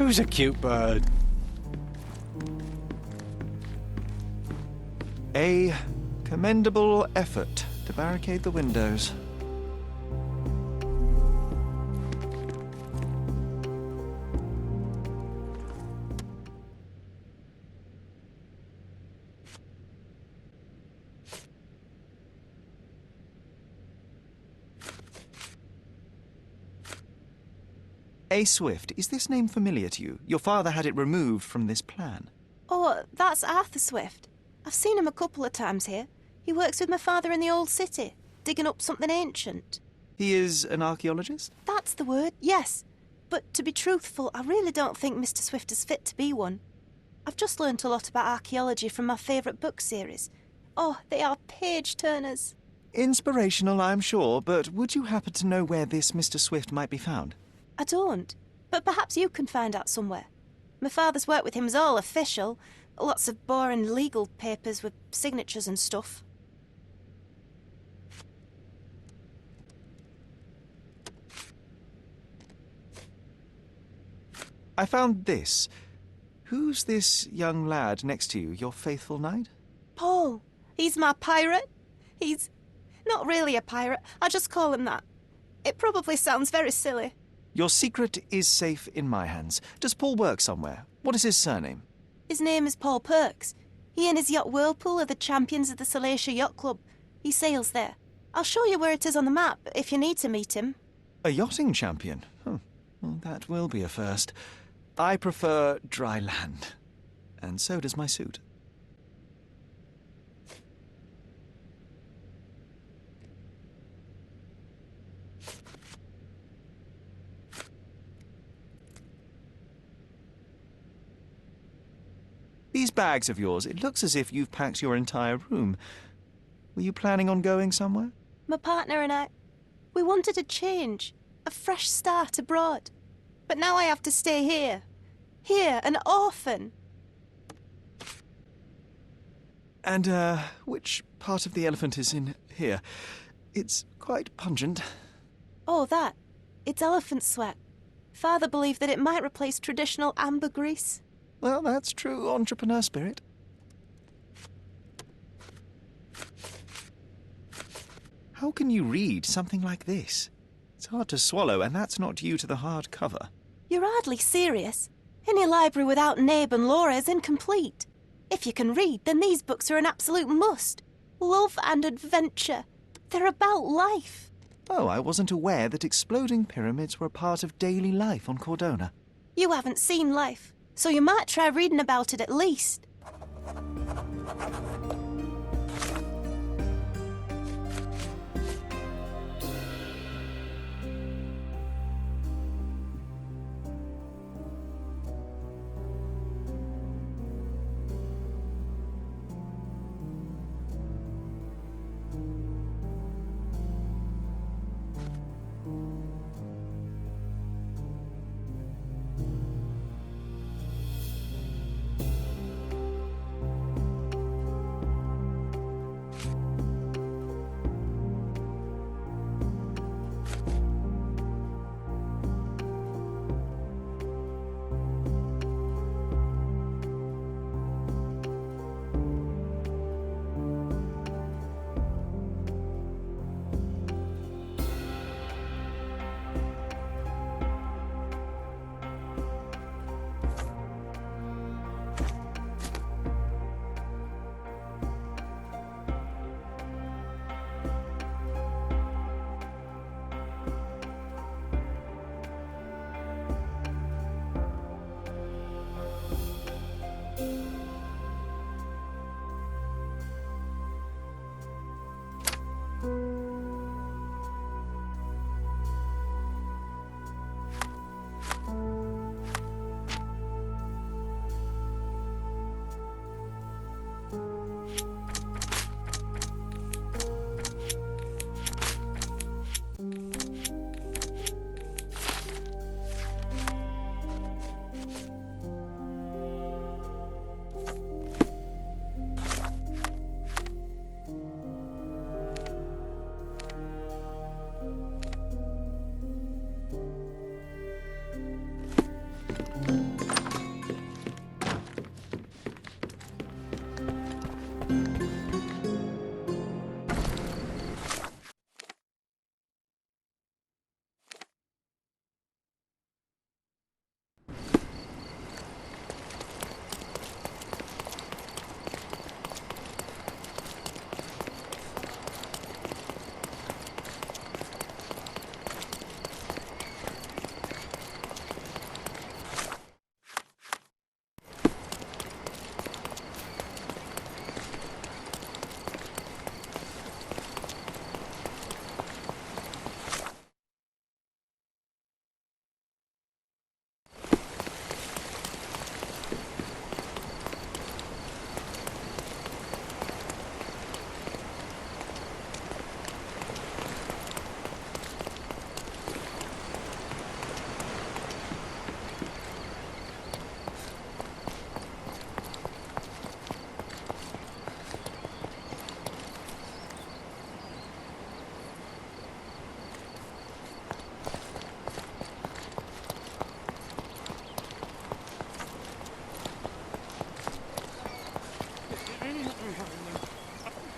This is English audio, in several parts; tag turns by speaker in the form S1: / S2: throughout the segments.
S1: Who's a cute bird?
S2: A commendable effort to barricade the windows. A. Swift, is this name familiar to you? Your father had it removed from this plan.
S3: Oh, that's Arthur Swift. I've seen him a couple of times here. He works with my father in the old city, digging up something ancient.
S2: He is an archaeologist?
S3: That's the word, yes. But to be truthful, I really don't think Mr. Swift is fit to be one. I've just learnt a lot about archaeology from my favourite book series. Oh, they are page-turners.
S2: Inspirational, I'm sure, but would you happen to know where this Mr. Swift might be found?
S3: I don't, but perhaps you can find out somewhere. My father's work with him is all official. Lots of boring legal papers with signatures and stuff.
S2: I found this. Who's this young lad next to you, your faithful knight?
S3: Paul. He's my pirate. He's not really a pirate. I just call him that. It probably sounds very silly.
S2: Your secret is safe in my hands. Does Paul work somewhere? What is his surname?
S3: His name is Paul Perks. He and his yacht Whirlpool are the champions of the Salacia Yacht Club. He sails there. I'll show you where it is on the map if you need to meet him.
S2: A yachting champion? Well, that will be a first. I prefer dry land. And so does my suit. These bags of yours, it looks as if you've packed your entire room. Were you planning on going somewhere?
S3: My partner and I, we wanted a change, a fresh start abroad. But now I have to stay here. Here, an orphan.
S2: And, which part of the elephant is in here? It's quite pungent.
S3: Oh, that. It's elephant sweat. Father believed that it might replace traditional ambergris.
S2: Well, that's true entrepreneur spirit. How can you read something like this? It's hard to swallow, and that's not due to the hard cover.
S3: You're hardly serious. Any library without Nabe and Laura is incomplete. If you can read, then these books are an absolute must. Love and adventure. They're about life.
S2: Oh, I wasn't aware that exploding pyramids were a part of daily life on Cordona.
S3: You haven't seen life, so you might try reading about it at least.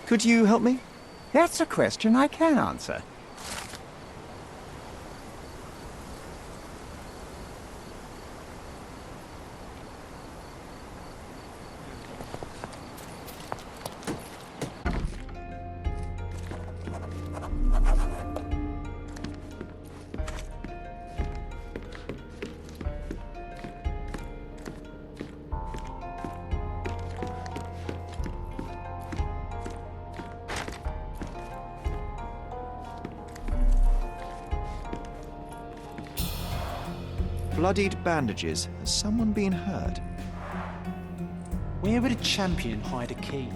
S2: Could you help me?
S1: That's a question I can answer.
S2: Bloodied bandages. Has someone been hurt?
S4: Where would a champion hide a key?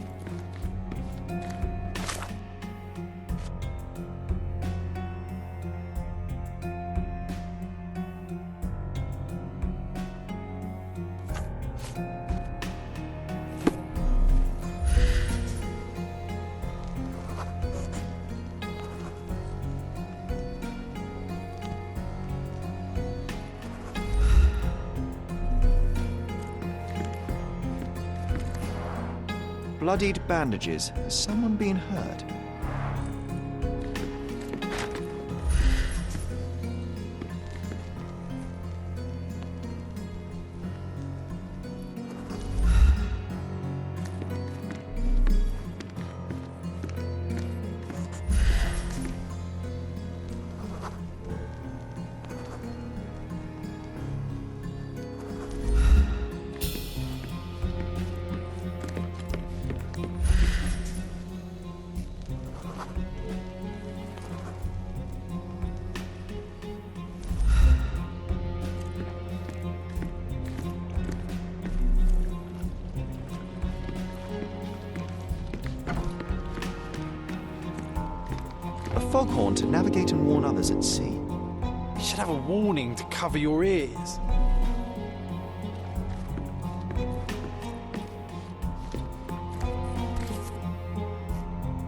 S2: Bloodied bandages. Has someone been hurt? A foghorn to navigate and warn others at sea.
S4: You should have a warning to cover your ears.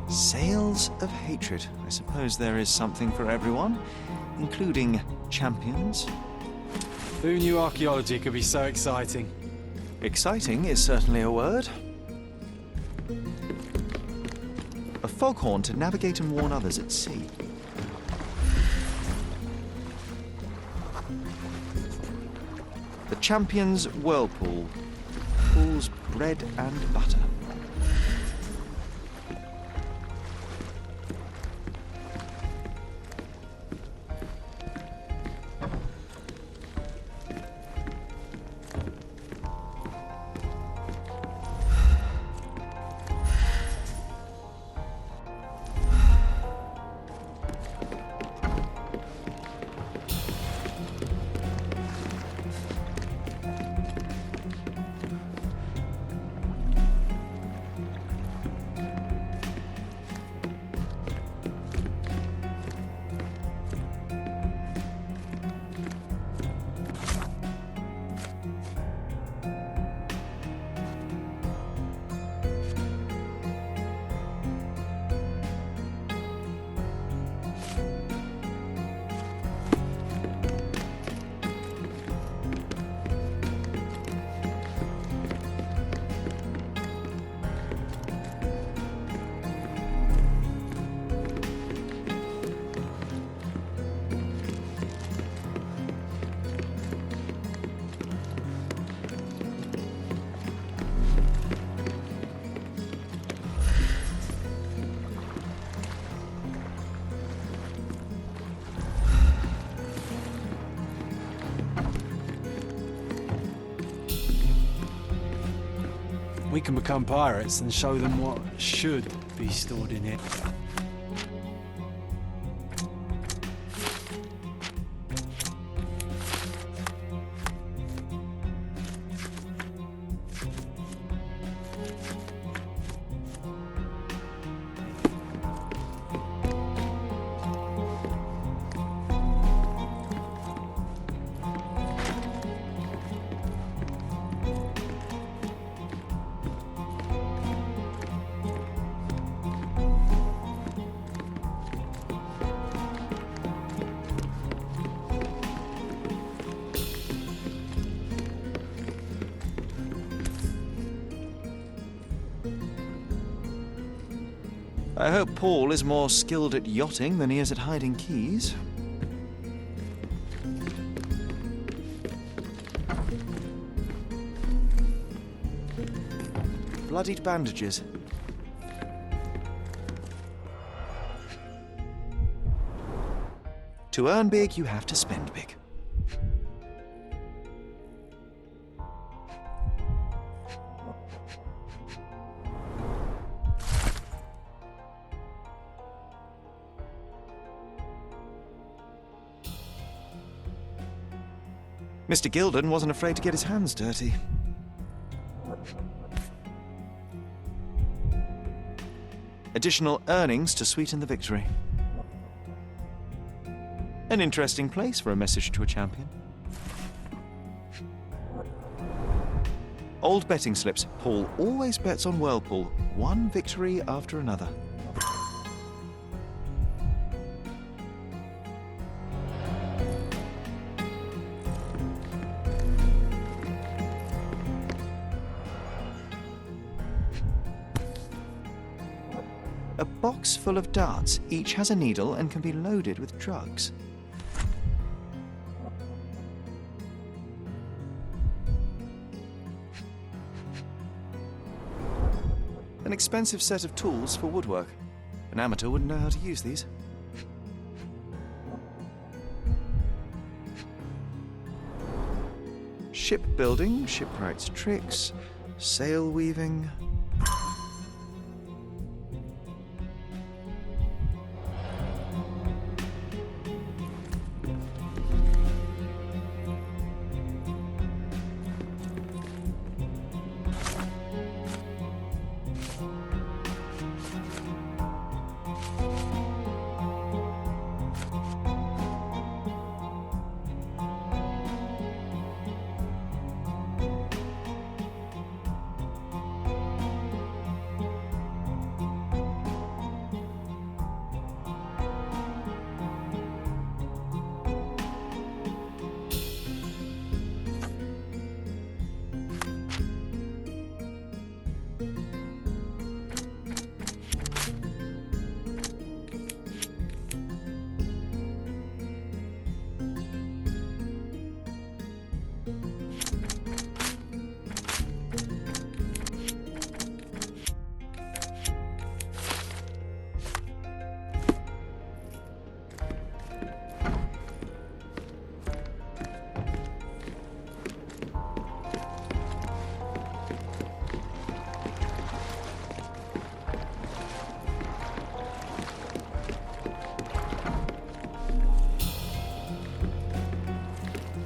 S2: Sails of hatred. I suppose there is something for everyone, including champions.
S4: Who knew archaeology could be so exciting?
S2: Exciting is certainly a word. A foghorn to navigate and warn others at sea. The champion's whirlpool pools bread and butter.
S4: We can become pirates and show them what should be stored in it.
S2: I hope Paul is more skilled at yachting than he is at hiding keys. Bloodied bandages. To earn big, you have to spend big. Mr. Gilden wasn't afraid to get his hands dirty. Additional earnings to sweeten the victory. An interesting place for a message to a champion. Old betting slips. Paul always bets on Whirlpool, one victory after another. A box full of darts. Each has a needle and can be loaded with drugs. An expensive set of tools for woodwork. An amateur wouldn't know how to use these. Shipbuilding, shipwright's tricks, sail weaving.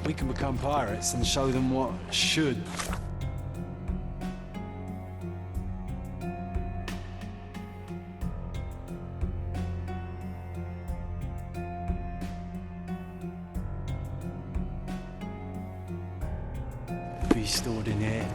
S4: We can become pirates and show them what should. Be stored in here.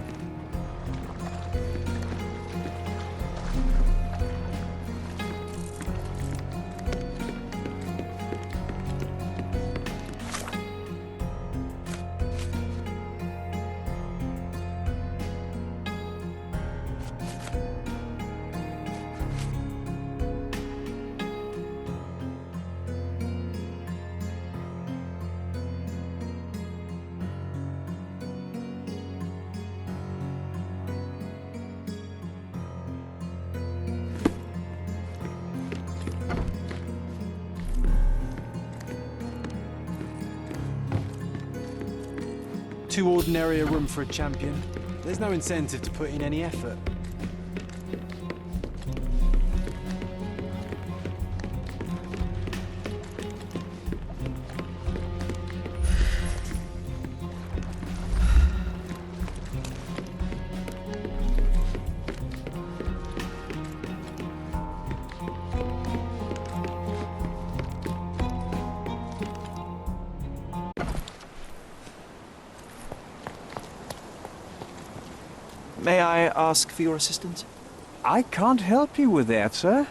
S4: Too ordinary a room for a champion. There's no incentive to put in any effort.
S2: May I ask for your assistance?
S1: I can't help you with that, sir.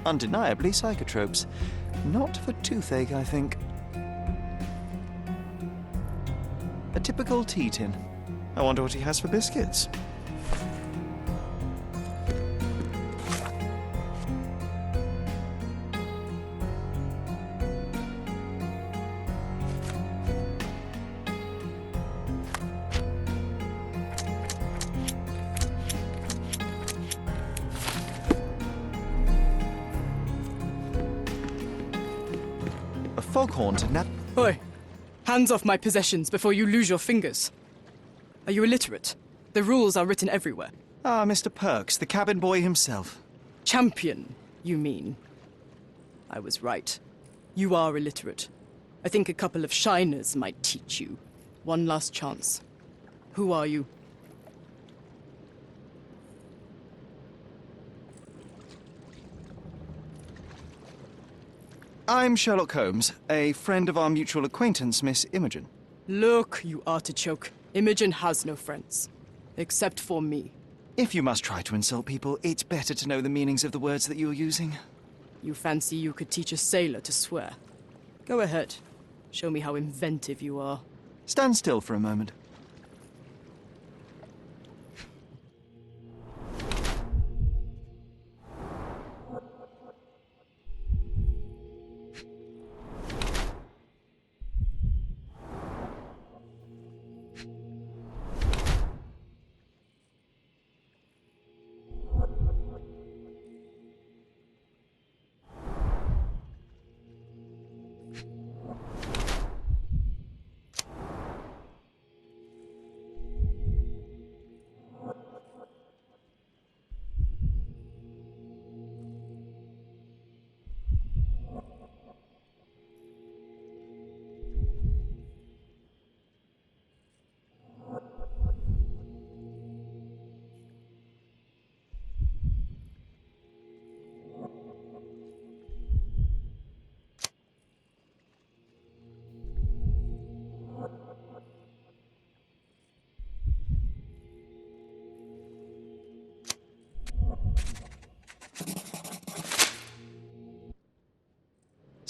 S2: Undeniably psychotropes. Not for toothache, I think. A typical tea tin. I wonder what he has for biscuits. A foghorn to nap.
S5: Oi! Hands off my possessions before you lose your fingers. Are you illiterate? The rules are written everywhere.
S2: Ah, Mr. Perks, the cabin boy himself.
S5: Champion, you mean? I was right. You are illiterate. I think a couple of shiners might teach you. One last chance. Who are you?
S2: I'm Sherlock Holmes, a friend of our mutual acquaintance, Miss Imogen.
S5: Look, you artichoke. Imogen has no friends. Except for me.
S2: If you must try to insult people, it's better to know the meanings of the words that you're using.
S5: You fancy you could teach a sailor to swear? Go ahead. Show me how inventive you are.
S2: Stand still for a moment.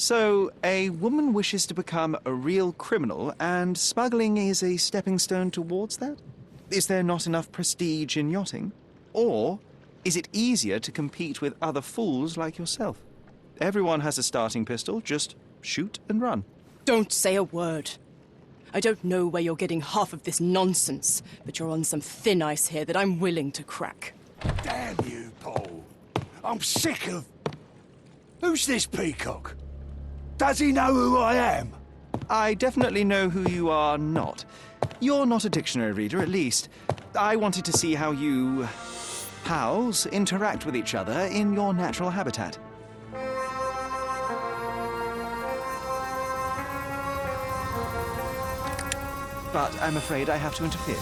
S2: So, a woman wishes to become a real criminal, and smuggling is a stepping stone towards that? Is there not enough prestige in yachting? Or is it easier to compete with other fools like yourself? Everyone has a starting pistol, just shoot and run.
S5: Don't say a word. I don't know where you're getting half of this nonsense, but you're on some thin ice here that I'm willing to crack.
S6: Damn you, Paul. I'm sick of... Who's this peacock? Does he know who I am?
S2: I definitely know who you are not. You're not a dictionary reader, at least. I wanted to see how you... pals interact with each other in your natural habitat. But I'm afraid I have to interfere.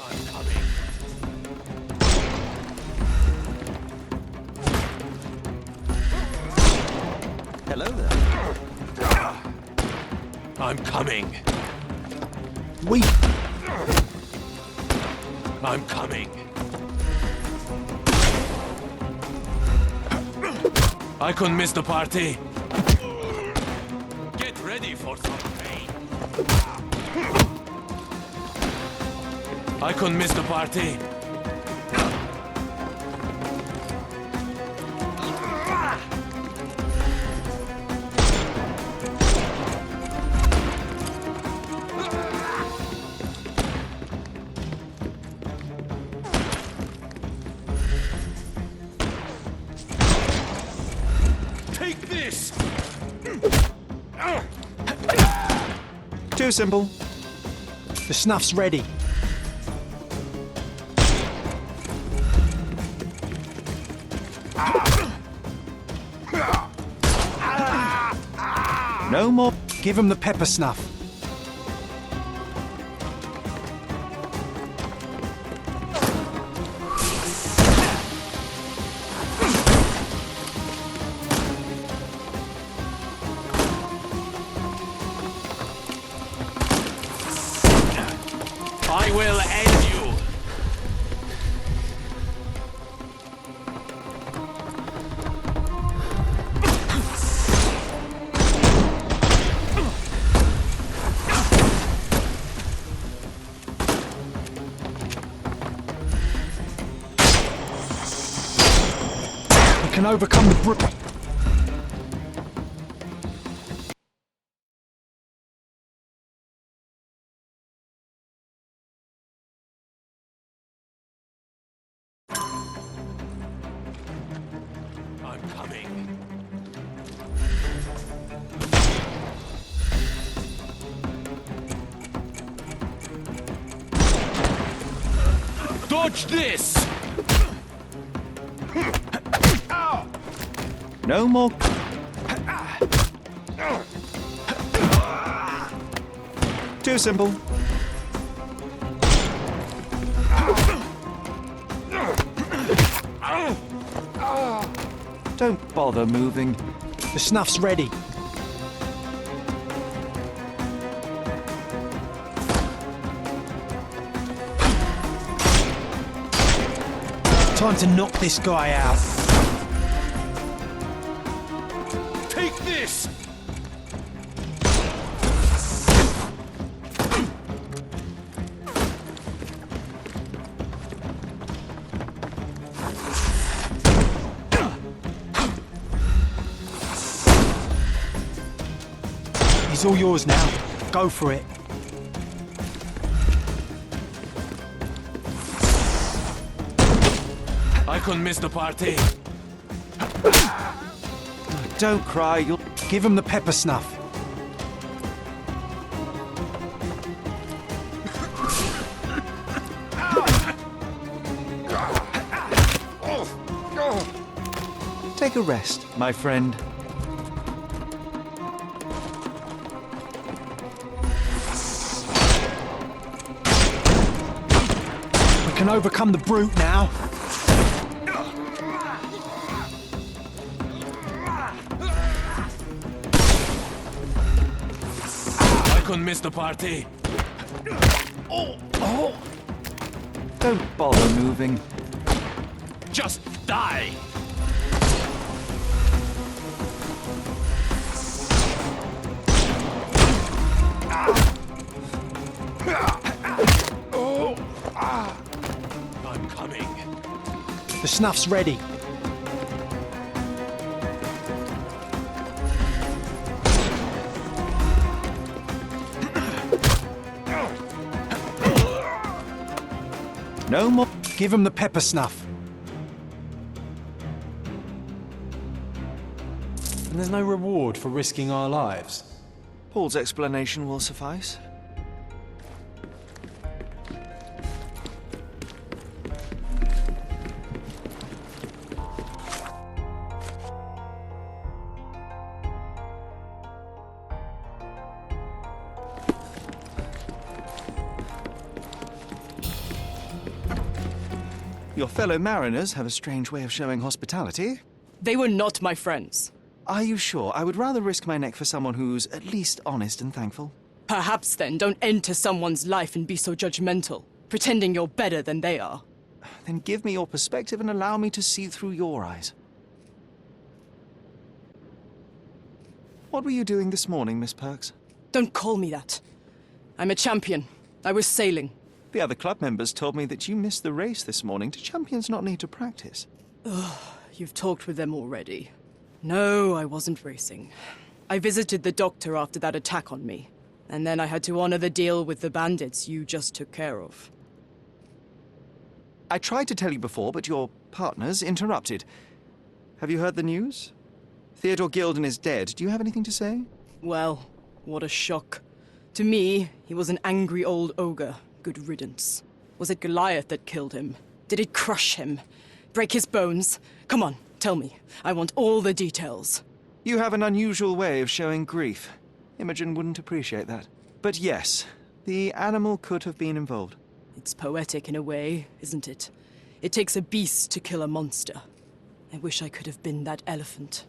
S6: I'm coming.
S2: Hello there.
S6: I'm coming. I'm coming. I couldn't miss the party. Get ready for some pain. I couldn't miss the party. Take this!
S2: Too simple.
S4: The snuff's ready.
S2: No more.
S4: Give him the pepper snuff.
S7: will end you.
S4: We can overcome the brook.
S7: I'm coming. Dodge this!
S2: No more. Too simple. Don't bother moving.
S4: The snuff's ready. Time to knock this guy out.
S7: Take this!
S4: He's all yours now. Go for it.
S7: I couldn't miss the party.
S2: Don't cry, you'll.
S4: Give him the pepper snuff.
S2: Take a rest, my friend.
S4: We can overcome the brute now.
S7: I couldn't miss the party.
S2: Don't bother moving.
S7: Just die! I'm coming.
S4: The snuff's ready.
S2: No more.
S4: Give him the pepper snuff. And there's no reward for risking our lives.
S2: Paul's explanation will suffice. Your fellow mariners have a strange way of showing hospitality.
S5: They were not my friends.
S2: Are you sure? I would rather risk my neck for someone who's at least honest and thankful.
S5: Perhaps then don't enter someone's life and be so judgmental, pretending you're better than they are.
S2: Then give me your perspective and allow me to see through your eyes. What were you doing this morning, Miss Perks?
S5: Don't call me that. I'm a champion. I was sailing.
S2: The other club members told me that you missed the race this morning. Do champions not need to practice?
S5: You've talked with them already. No, I wasn't racing. I visited the doctor after that attack on me. And then I had to honor the deal with the bandits you just took care of.
S2: I tried to tell you before, but your partners interrupted. Have you heard the news? Theodore Gilden is dead. Do you have anything to say?
S5: Well, what a shock. To me, he was an angry old ogre. Good riddance. Was it Goliath that killed him? Did it crush him? Break his bones? Come on, tell me. I want all the details.
S2: You have an unusual way of showing grief. Imogen wouldn't appreciate that. But yes, the animal could have been involved.
S5: It's poetic in a way, isn't it? It takes a beast to kill a monster. I wish I could have been that elephant.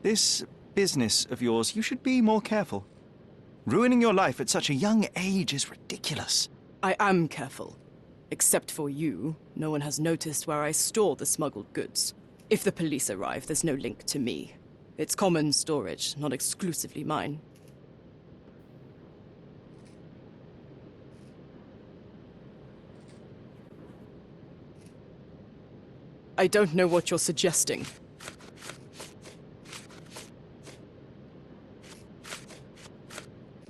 S2: This business of yours, you should be more careful. Ruining your life at such a young age is ridiculous.
S5: I am careful. Except for you, no one has noticed where I store the smuggled goods. If the police arrive, there's no link to me. It's common storage, not exclusively mine. I don't know what you're suggesting.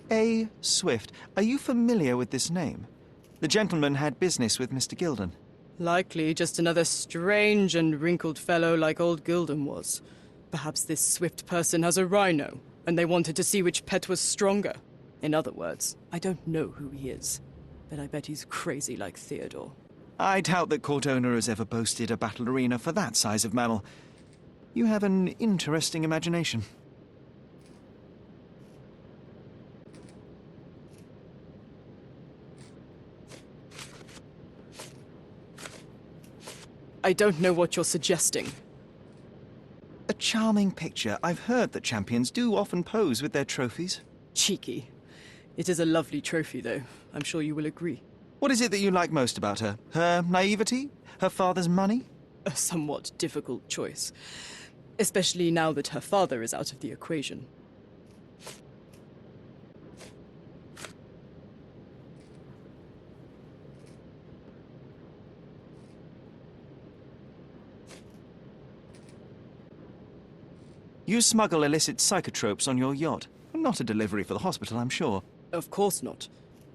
S2: A. Swift. Are you familiar with this name? The gentleman had business with Mr. Gilden.
S5: Likely just another strange and wrinkled fellow like old Gilden was. Perhaps this Swift person has a rhino, and they wanted to see which pet was stronger. In other words, I don't know who he is, but I bet he's crazy like Theodore.
S2: I doubt that Cortona has ever boasted a battle arena for that size of mammal. You have an interesting imagination.
S5: I don't know what you're suggesting.
S2: A charming picture. I've heard that champions do often pose with their trophies.
S5: Cheeky. It is a lovely trophy, though. I'm sure you will agree.
S2: What is it that you like most about her? Her naivety? Her father's money?
S5: A somewhat difficult choice. Especially now that her father is out of the equation.
S2: You smuggle illicit psychotropes on your yacht. Not a delivery for the hospital, I'm sure.
S5: Of course not.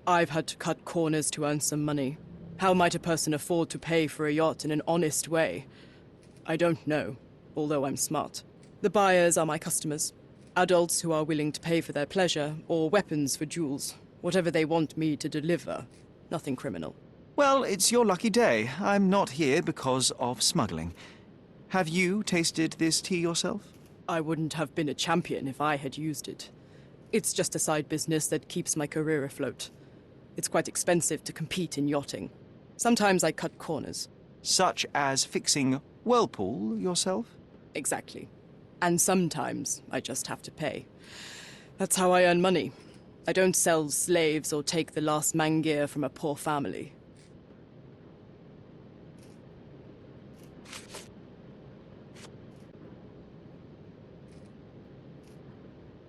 S5: I've had to cut corners to earn some money. How might a person afford to pay for a yacht in an honest way? I don't know, although I'm smart. The buyers are my customers. Adults who are willing to pay for their pleasure, or weapons for jewels. Whatever they want me to deliver. Nothing criminal.
S2: Well, it's your lucky day. I'm not here because of smuggling. Have you tasted this tea yourself?
S5: I wouldn't have been a champion if I had used it. It's just a side business that keeps my career afloat. It's quite expensive to compete in yachting. Sometimes I cut corners.
S2: Such as fixing whirlpool yourself?
S5: Exactly. And sometimes I just have to pay. That's how I earn money. I don't sell slaves or take the last mangear from a poor family.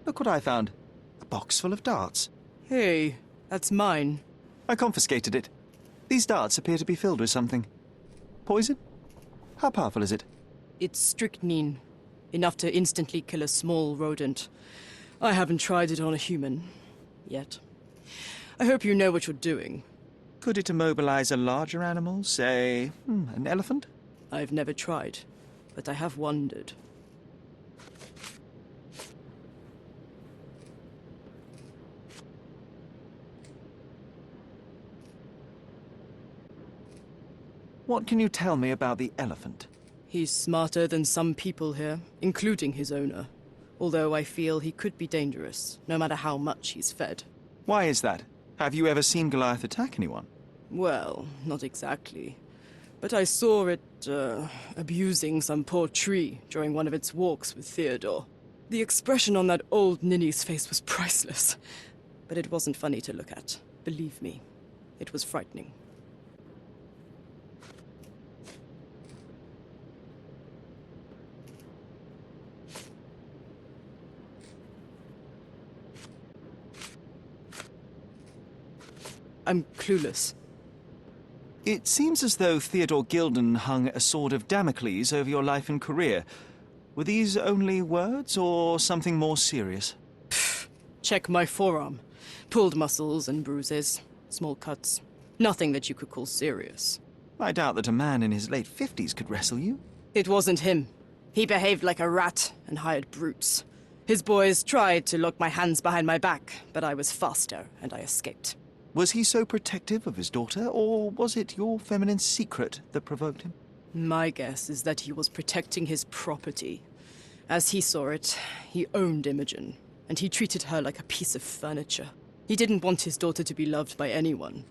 S2: Look what I found. A box full of darts.
S5: Hey, that's mine.
S2: I confiscated it. These darts appear to be filled with something. Poison? How powerful is it?
S5: It's strychnine. Enough to instantly kill a small rodent. I haven't tried it on a human. Yet. I hope you know what you're doing.
S2: Could it immobilize a larger animal, say, an elephant?
S5: I've never tried, but I have wondered.
S2: What can you tell me about the elephant?
S5: He's smarter than some people here, including his owner. Although I feel he could be dangerous, no matter how much he's fed.
S2: Why is that? Have you ever seen Goliath attack anyone?
S5: Well, not exactly. But I saw it, abusing some poor tree during one of its walks with Theodore. The expression on that old ninny's face was priceless. But it wasn't funny to look at. Believe me, it was frightening. I'm clueless.
S2: It seems as though Theodore Gilden hung a sword of Damocles over your life and career. Were these only words, or something more serious?
S5: Check my forearm. Pulled muscles and bruises. Small cuts. Nothing that you could call serious.
S2: I doubt that a man in his late 50s could wrestle you.
S5: It wasn't him. He behaved like a rat and hired brutes. His boys tried to lock my hands behind my back, but I was faster and I escaped.
S2: Was he so protective of his daughter, or was it your feminine secret that provoked him?
S5: My guess is that he was protecting his property. As he saw it, he owned Imogen, and he treated her like a piece of furniture. He didn't want his daughter to be loved by anyone.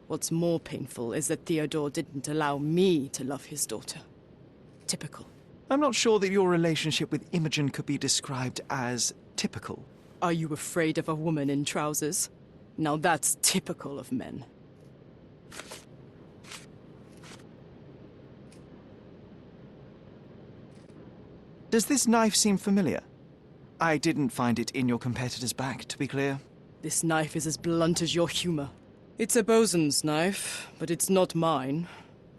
S5: What's more painful is that Theodore didn't allow me to love his daughter. Typical.
S2: I'm not sure that your relationship with Imogen could be described as typical.
S5: Are you afraid of a woman in trousers? Now that's typical of men.
S2: Does this knife seem familiar? I didn't find it in your competitor's back, to be clear.
S5: This knife is as blunt as your humor. It's a bosun's knife, but it's not mine.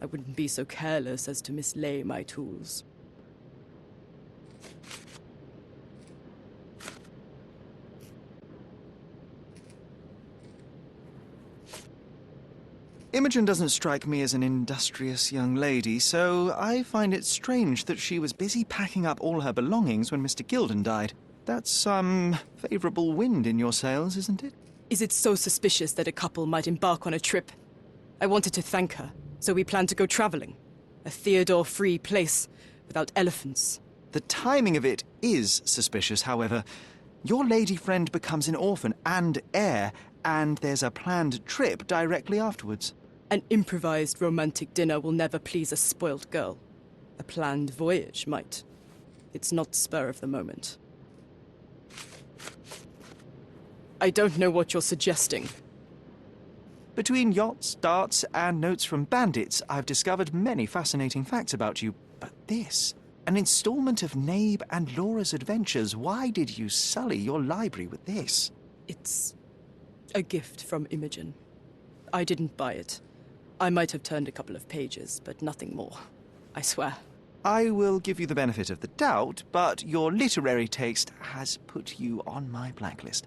S5: I wouldn't be so careless as to mislay my tools.
S2: Imogen doesn't strike me as an industrious young lady, so I find it strange that she was busy packing up all her belongings when Mr. Gilden died. That's some favorable wind in your sails, isn't it?
S5: Is it so suspicious that a couple might embark on a trip? I wanted to thank her, so we planned to go traveling. A Theodore-free place, without elephants.
S2: The timing of it is suspicious, however. Your lady friend becomes an orphan and heir, and there's a planned trip directly afterwards.
S5: An improvised romantic dinner will never please a spoilt girl. A planned voyage might. It's not spur of the moment. I don't know what you're suggesting.
S2: Between yachts, darts, and notes from bandits, I've discovered many fascinating facts about you. But this, an installment of Nabe and Laura's adventures, why did you sully your library with this?
S5: It's a gift from Imogen. I didn't buy it. I might have turned a couple of pages, but nothing more. I swear.
S2: I will give you the benefit of the doubt, but your literary taste has put you on my blacklist.